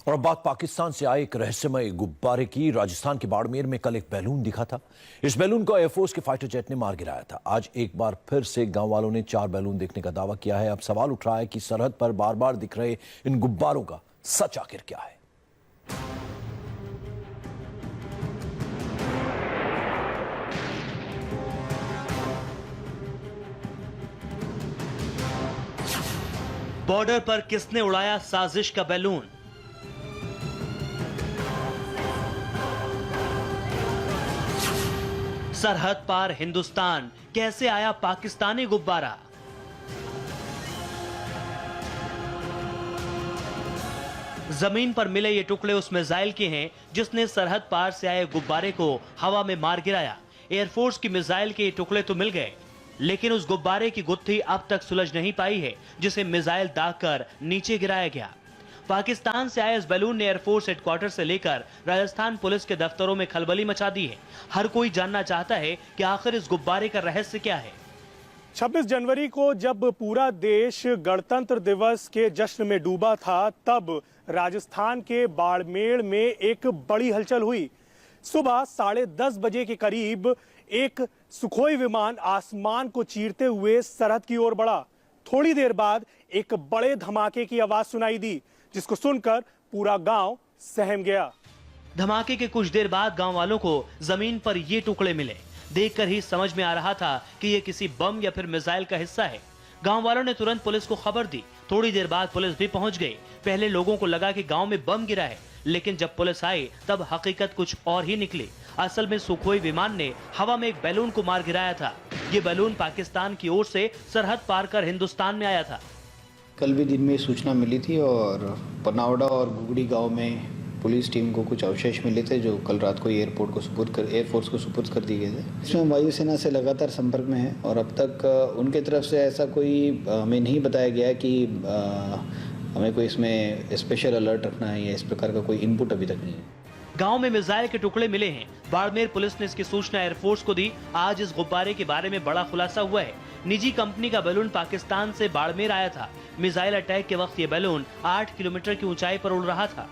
और अब बात पाकिस्तान से आए एक रहस्यमय गुब्बारे की। राजस्थान के बाड़मेर में कल एक बैलून दिखा था। इस बैलून को एयरफोर्स के फाइटर जेट ने मार गिराया था। आज एक बार फिर से गांव वालों ने 4 बैलून देखने का दावा किया है। अब सवाल उठ रहा है कि सरहद पर बार बार दिख रहे इन गुब्बारों का सच आखिर क्या है। बॉर्डर पर किसने उड़ाया साजिश का बैलून? सरहद पार हिंदुस्तान कैसे आया पाकिस्तानी गुब्बारा? जमीन पर मिले ये टुकड़े उस मिसाइल के हैं जिसने सरहद पार से आए गुब्बारे को हवा में मार गिराया। एयरफोर्स की मिसाइल के ये टुकड़े तो मिल गए, लेकिन उस गुब्बारे की गुत्थी अब तक सुलझ नहीं पाई है जिसे मिसाइल दागकर नीचे गिराया गया। पाकिस्तान से आए इस बैलून ने एयरफोर्स हेडक्वार्टर से लेकर राजस्थान पुलिस के दफ्तरों में खलबली मचा दी है। हर कोई जानना चाहता है कि आखिर इस गुब्बारे का रहस्य क्या है। 26 जनवरी को जब पूरा देश गणतंत्र दिवस के जश्न में डूबा था, तब राजस्थान के बाड़मेर में एक बड़ी हलचल हुई। सुबह 10:30 बजे के करीब एक सुखोई विमान आसमान को चीरते हुए सरहद की ओर बढ़ा। थोड़ी देर बाद एक बड़े धमाके की आवाज सुनाई दी, जिसको सुनकर पूरा गांव सहम गया। धमाके के कुछ देर बाद गांव वालों को जमीन पर ये टुकड़े मिले। देखकर ही समझ में आ रहा था कि ये किसी बम या फिर मिसाइल का हिस्सा है। गांव वालों ने तुरंत पुलिस को खबर दी। थोड़ी देर बाद पुलिस भी पहुंच गई। पहले लोगों को लगा कि गांव में बम गिरा है, लेकिन जब पुलिस आई तब हकीकत कुछ और ही निकली। असल में सुखोई विमान ने हवा में एक बैलून को मार गिराया था। ये बैलून पाकिस्तान की ओर से सरहद पार कर हिंदुस्तान में आया था। कल भी दिन में सूचना मिली थी और पनावड़ा और गुगड़ी गांव में पुलिस टीम को कुछ अवशेष मिले थे जो कल रात को एयरफोर्स को सुपुर्द कर दिए गए थे। इसमें हम वायुसेना से लगातार संपर्क में हैं और अब तक उनके तरफ से ऐसा कोई हमें नहीं बताया गया कि हमें कोई इसमें स्पेशल अलर्ट रखना है या इस प्रकार का कोई इनपुट अभी तक नहीं है। गांव में मिसाइल के टुकड़े मिले हैं। बाड़मेर पुलिस ने इसकी सूचना एयरफोर्स को दी। आज इस गुब्बारे के बारे में बड़ा खुलासा हुआ है। निजी कंपनी का बैलून पाकिस्तान से बाड़मेर आया था। मिसाइल अटैक के वक्त ये बैलून 8 किलोमीटर की ऊंचाई पर उड़ रहा था।